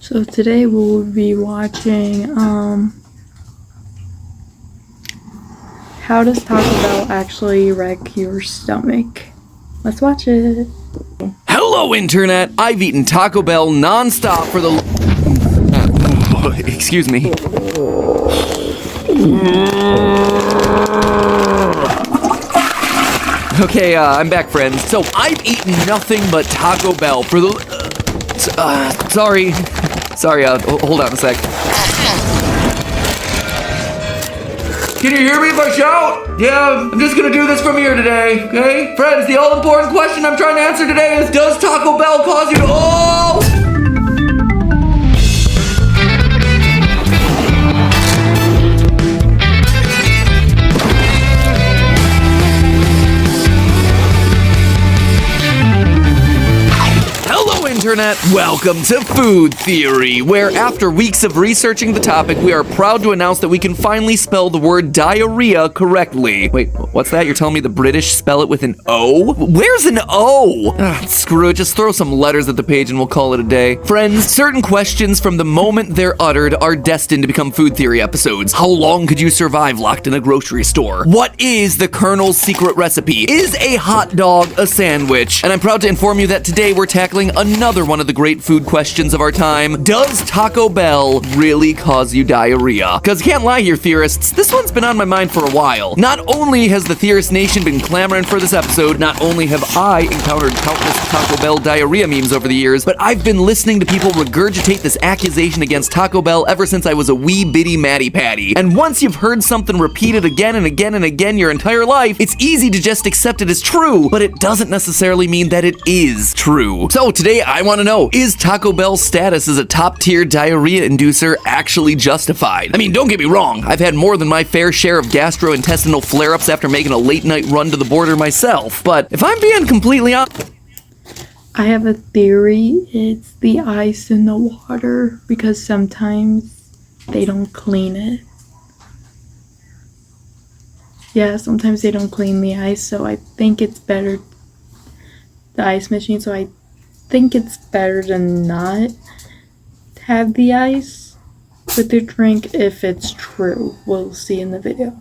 So today we'll be watching, how does Taco Bell actually wreck your stomach? Let's watch it. Hello, Internet! I've eaten Taco Bell non-stop for the... excuse me. Okay, I'm back, friends. So, I've eaten nothing but Taco Bell for the... sorry, hold on a sec. Can you hear me if I shout? Yeah, I'm just gonna do this from here today, okay? Friends, the all-important question I'm trying to answer today is, does Taco Bell cause you to... Oh! Internet, welcome to Food Theory, where after weeks of researching the topic, we are proud to announce that we can finally spell the word diarrhea correctly. Wait, what's that? You're telling me the British spell it with an O? Where's an O? Screw it, just throw some letters at the page and we'll call it a day. Friends, certain questions from the moment they're uttered are destined to become Food Theory episodes. How long could you survive locked in a grocery store? What is the Colonel's secret recipe? Is a hot dog a sandwich? And I'm proud to inform you that today we're tackling another one of the great food questions of our time. Does Taco Bell really cause you diarrhea? Because can't lie here, theorists, this one's been on my mind for a while. Not only has the Theorist Nation been clamoring for this episode, not only have I encountered countless Taco Bell diarrhea memes over the years, but I've been listening to people regurgitate this accusation against Taco Bell ever since I was a wee bitty Matty Patty. And once you've heard something repeated again and again and again your entire life, it's easy to just accept it as true, but it doesn't necessarily mean that it is true. So today I want to know, is Taco Bell's status as a top-tier diarrhea inducer actually justified? I mean, don't get me wrong, I've had more than my fair share of gastrointestinal flare-ups after making a late-night run to the border myself, but if I'm being completely honest... I have a theory. It's the ice in the water, because sometimes they don't clean it. Yeah, sometimes they don't clean the ice, so I think it's better, the ice machine, so I think it's better to not have the ice with your drink if it's true. We'll see in the video.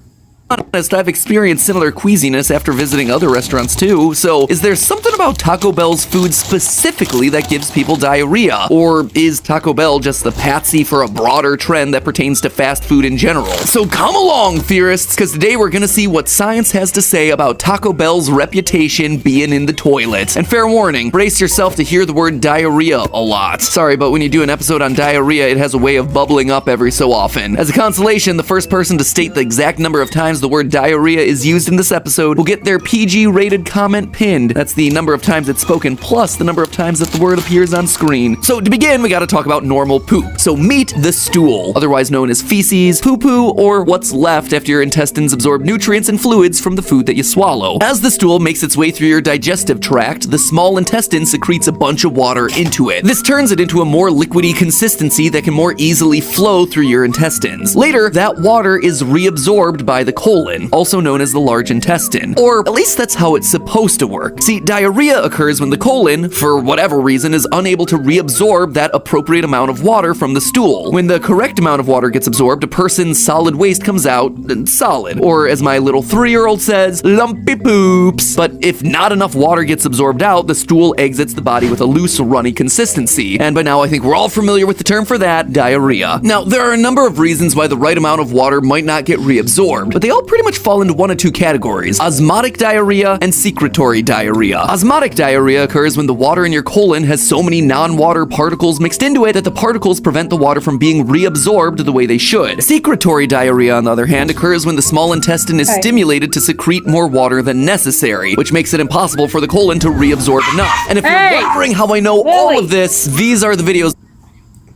Honest, I've experienced similar queasiness after visiting other restaurants too, so is there something about Taco Bell's food specifically that gives people diarrhea? Or is Taco Bell just the patsy for a broader trend that pertains to fast food in general? So come along, theorists, because today we're gonna see what science has to say about Taco Bell's reputation being in the toilet. And fair warning, brace yourself to hear the word diarrhea a lot. Sorry, but when you do an episode on diarrhea, it has a way of bubbling up every so often. As a consolation, the first person to state the exact number of times the word diarrhea is used in this episode will get their PG-rated comment pinned. That's the number of times it's spoken plus the number of times that the word appears on screen. So to begin, we gotta talk about normal poop. So meet the stool, otherwise known as feces, poo-poo, or what's left after your intestines absorb nutrients and fluids from the food that you swallow. As the stool makes its way through your digestive tract, the small intestine secretes a bunch of water into it. This turns it into a more liquidy consistency that can more easily flow through your intestines. Later, that water is reabsorbed by the colon, also known as the large intestine. Or at least that's how it's supposed to work. See, diarrhea occurs when the colon, for whatever reason, is unable to reabsorb that appropriate amount of water from the stool. When the correct amount of water gets absorbed, a person's solid waste comes out solid. Or as my little 3-year-old says, lumpy poops. But if not enough water gets absorbed out, the stool exits the body with a loose, runny consistency. And by now I think we're all familiar with the term for that, diarrhea. Now, there are a number of reasons why the right amount of water might not get reabsorbed, but they all pretty much fall into one of two categories: osmotic diarrhea and secretory diarrhea. Osmotic diarrhea occurs when the water in your colon has so many non-water particles mixed into it that the particles prevent the water from being reabsorbed the way they should. Secretory diarrhea, on the other hand, occurs when the small intestine is stimulated to secrete more water than necessary, which makes it impossible for the colon to reabsorb enough. And if you're wondering how I know all of this, these are the videos.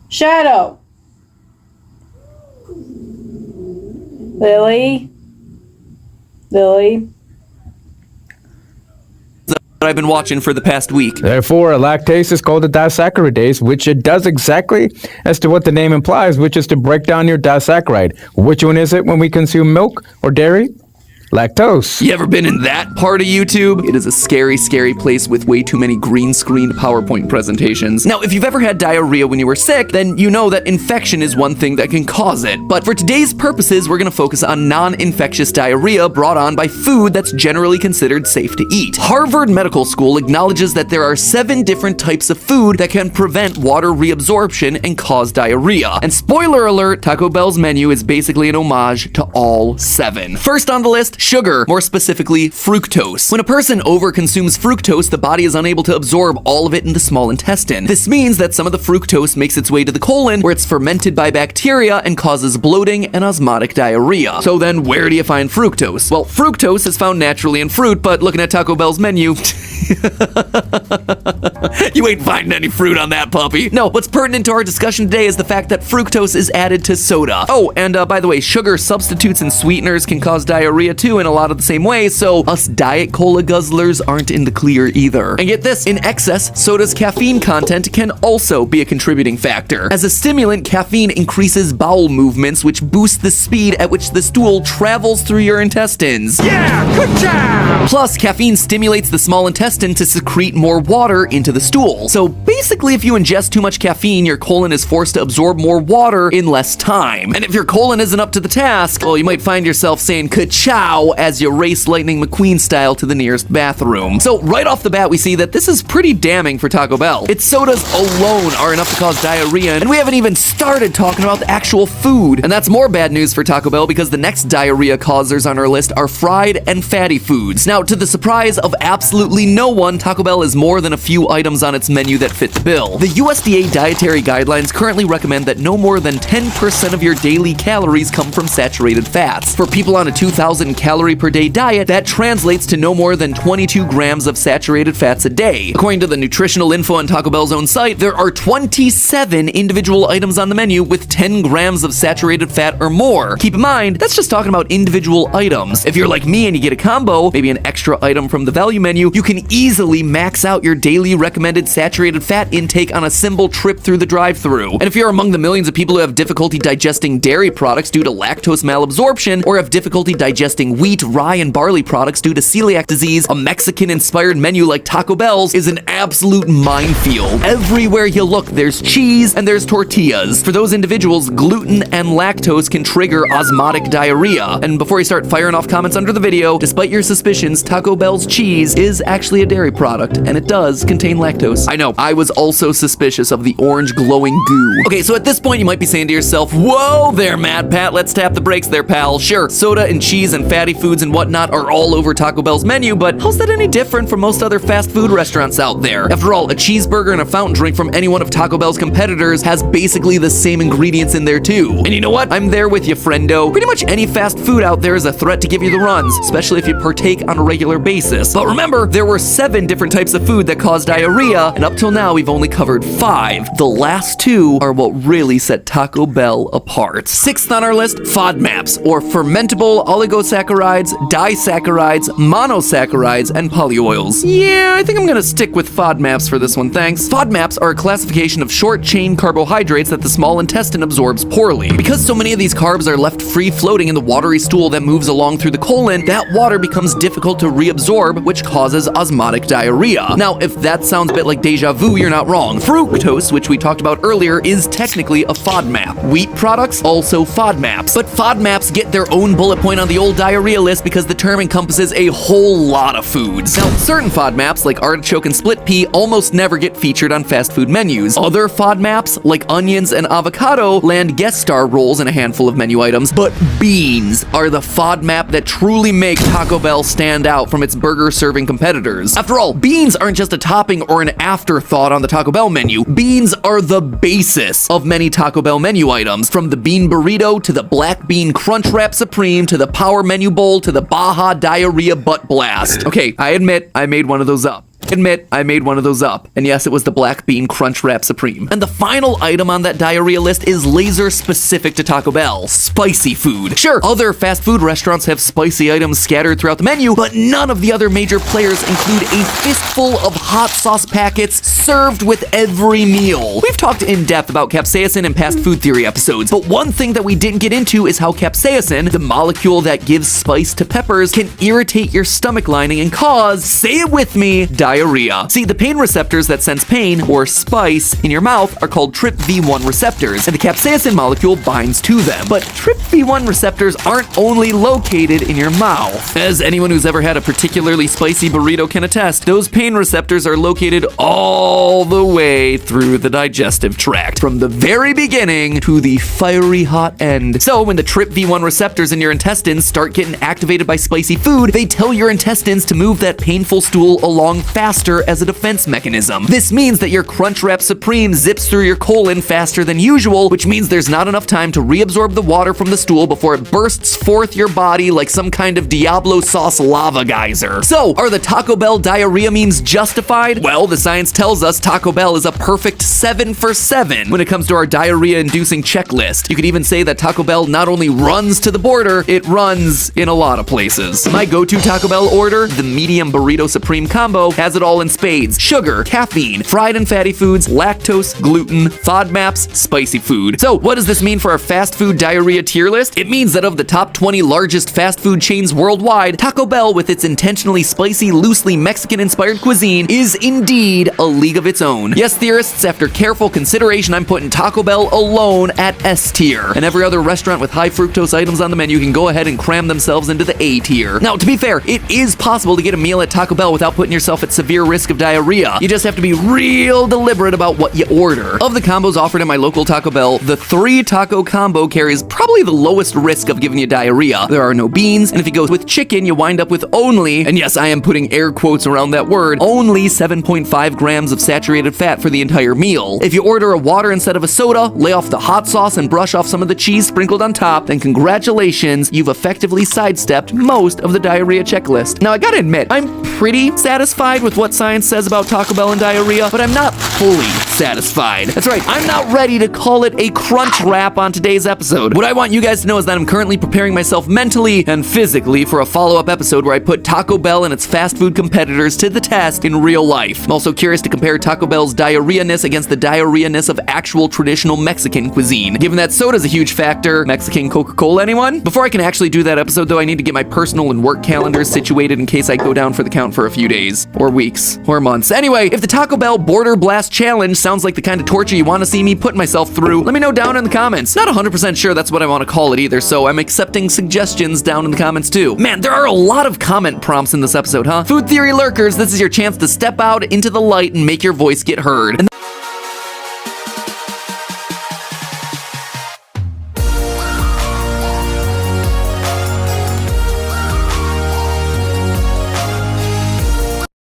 Shadow. Lily. that I've been watching for the past week. Therefore, a lactase is called a disaccharide, which it does exactly as to what the name implies, which is to break down your disaccharide. Which one is it when we consume milk or dairy? Lactose. You ever been in that part of YouTube? It is a scary, scary place with way too many green-screened PowerPoint presentations. Now, if you've ever had diarrhea when you were sick, then you know that infection is one thing that can cause it. But for today's purposes, we're gonna focus on non-infectious diarrhea brought on by food that's generally considered safe to eat. Harvard Medical School acknowledges that there are 7 different types of food that can prevent water reabsorption and cause diarrhea. And spoiler alert, Taco Bell's menu is basically an homage to all 7. First on the list, sugar, more specifically fructose. When a person overconsumes fructose, the body is unable to absorb all of it in the small intestine. This means that some of the fructose makes its way to the colon, where it's fermented by bacteria and causes bloating and osmotic diarrhea. So then where do you find fructose? Well, fructose is found naturally in fruit, but looking at Taco Bell's menu, you ain't finding any fruit on that puppy. No, what's pertinent to our discussion today is the fact that fructose is added to soda. Oh, and by the way, sugar substitutes and sweeteners can cause diarrhea too in a lot of the same ways, so us Diet Cola guzzlers aren't in the clear either. And get this, in excess, soda's caffeine content can also be a contributing factor. As a stimulant, caffeine increases bowel movements, which boosts the speed at which the stool travels through your intestines. Yeah, good job! Plus, caffeine stimulates the small intestine to secrete more water into the stool. So basically, if you ingest too much caffeine, your colon is forced to absorb more water in less time. And if your colon isn't up to the task, well, you might find yourself saying ka-chow as you race Lightning McQueen style to the nearest bathroom. So right off the bat, we see that this is pretty damning for Taco Bell. Its sodas alone are enough to cause diarrhea, and we haven't even started talking about the actual food. And that's more bad news for Taco Bell because the next diarrhea causers on our list are fried and fatty foods. Now, to the surprise of absolutely no one, Taco Bell is more than a few items on its menu that fit the bill. The USDA dietary guidelines currently recommend that no more than 10% of your daily calories come from saturated fats. For people on a 2,000 calorie per day diet, that translates to no more than 22 grams of saturated fats a day. According to the nutritional info on Taco Bell's own site, there are 27 individual items on the menu with 10 grams of saturated fat or more. Keep in mind, that's just talking about individual items. If you're like me and you get a combo, maybe an extra item from the value menu, you can easily max out your daily recommended saturated fat intake on a simple trip through the drive-thru. And if you're among the millions of people who have difficulty digesting dairy products due to lactose malabsorption, or have difficulty digesting wheat, rye, and barley products due to celiac disease, a Mexican-inspired menu like Taco Bell's is an absolute minefield. Everywhere you look, there's cheese and there's tortillas. For those individuals, gluten and lactose can trigger osmotic diarrhea. And before you start firing off comments under the video, despite your suspicions, Taco Bell's cheese is actually a dairy product, and it does contain lactose. I know, I was also suspicious of the orange glowing goo. Okay, so at this point, you might be saying to yourself, whoa there, Mad Pat, let's tap the brakes there, pal. Sure, soda and cheese and fatty foods and whatnot are all over Taco Bell's menu, but how's that any different from most other fast food restaurants out there? After all, a cheeseburger and a fountain drink from any one of Taco Bell's competitors has basically the same ingredients in there too. And you know what? I'm there with you, friendo. Pretty much any fast food out there is a threat to give you the runs, especially if you partake on a regular basis. But remember, there were 7 different types of food that cause diarrhea, and up till now, we've only covered 5. The last 2 are what really set Taco Bell apart. 6th on our list, FODMAPs, or fermentable oligosaccharides, disaccharides, monosaccharides, and polyoils. Yeah, I think I'm gonna stick with FODMAPs for this one, thanks. FODMAPs are a classification of short-chain carbohydrates that the small intestine absorbs poorly. Because so many of these carbs are left free-floating in the watery stool that moves along through the colon, that water becomes difficult to reabsorb, which causes osmotic diarrhea. Now, if that sounds a bit like deja vu, you're not wrong. Fructose, which we talked about earlier, is technically a FODMAP. Wheat products, also FODMAPs. But FODMAPs get their own bullet point on the old diarrhea list because the term encompasses a whole lot of foods. Now, certain FODMAPs, like artichoke and split pea, almost never get featured on fast food menus. Other FODMAPs, like onions and avocado, land guest star roles in a handful of menu items, but beans are the FODMAP that truly make Taco Bell stand out from its burger-serving competitors. After all, beans aren't just a topping or an afterthought on the Taco Bell menu. Beans are the basis of many Taco Bell menu items, from the bean burrito to the black bean crunch wrap supreme to the power menu bowl to the Baja diarrhea butt blast. Okay, I admit I made one of those up. Admit, I made one of those up. And yes, it was the Black Bean Crunch Wrap Supreme. And the final item on that diarrhea list is laser specific to Taco Bell: spicy food. Sure, other fast food restaurants have spicy items scattered throughout the menu, but none of the other major players include a fistful of hot sauce packets served with every meal. We've talked in depth about capsaicin in past food theory episodes, but one thing that we didn't get into is how capsaicin, the molecule that gives spice to peppers, can irritate your stomach lining and cause, say it with me, diarrhea. See, the pain receptors that sense pain, or spice, in your mouth are called TRPV1 receptors, and the capsaicin molecule binds to them. But TRPV1 receptors aren't only located in your mouth. As anyone who's ever had a particularly spicy burrito can attest, those pain receptors are located all the way through the digestive tract, from the very beginning to the fiery hot end. So when the TRPV1 receptors in your intestines start getting activated by spicy food, they tell your intestines to move that painful stool along faster as a defense mechanism. This means that your Crunchwrap Supreme zips through your colon faster than usual, which means there's not enough time to reabsorb the water from the stool before it bursts forth your body like some kind of Diablo sauce lava geyser. So, are the Taco Bell diarrhea memes justified? Well, the science tells us Taco Bell is a perfect 7 for 7 when it comes to our diarrhea-inducing checklist. You could even say that Taco Bell not only runs to the border, it runs in a lot of places. My go-to Taco Bell order, the Medium Burrito Supreme Combo, has it all in spades: sugar, caffeine, fried and fatty foods, lactose, gluten, FODMAPs, spicy food. So what does this mean for our fast food diarrhea tier list? It means that of the top 20 largest fast food chains worldwide, Taco Bell, with its intentionally spicy, loosely Mexican-inspired cuisine, is indeed a league of its own. Yes, theorists, after careful consideration, I'm putting Taco Bell alone at S tier, and every other restaurant with high fructose items on the menu can go ahead and cram themselves into the A tier. Now, to be fair, it is possible to get a meal at Taco Bell without putting yourself at severe risk of diarrhea. You just have to be real deliberate about what you order. Of the combos offered at my local Taco Bell, the 3 taco combo carries probably the lowest risk of giving you diarrhea. There are no beans, and if you go with chicken, you wind up with only, and yes, I am putting air quotes around that word, only 7.5 grams of saturated fat for the entire meal. If you order a water instead of a soda, lay off the hot sauce and brush off some of the cheese sprinkled on top, then congratulations, you've effectively sidestepped most of the diarrhea checklist. Now, I gotta admit, I'm pretty satisfied with what science says about Taco Bell and diarrhea, but I'm not fully satisfied. That's right, I'm not ready to call it a crunch wrap on today's episode. What I want you guys to know is that I'm currently preparing myself mentally and physically for a follow-up episode where I put Taco Bell and its fast food competitors to the test in real life. I'm also curious to compare Taco Bell's diarrhea-ness against the diarrhea-ness of actual traditional Mexican cuisine. Given that soda's a huge factor, Mexican Coca-Cola, anyone? Before I can actually do that episode, though, I need to get my personal and work calendars situated in case I go down for the count for a few days, or weeks, or months. Anyway, if the Taco Bell Border Blast Challenge sounds like the kind of torture you want to see me put myself through, let me know down in the comments. Not 100% sure that's what I want to call it either, so I'm accepting suggestions down in the comments too. Man, there are a lot of comment prompts in this episode, huh? Food theory lurkers, this is your chance to step out into the light and make your voice get heard. And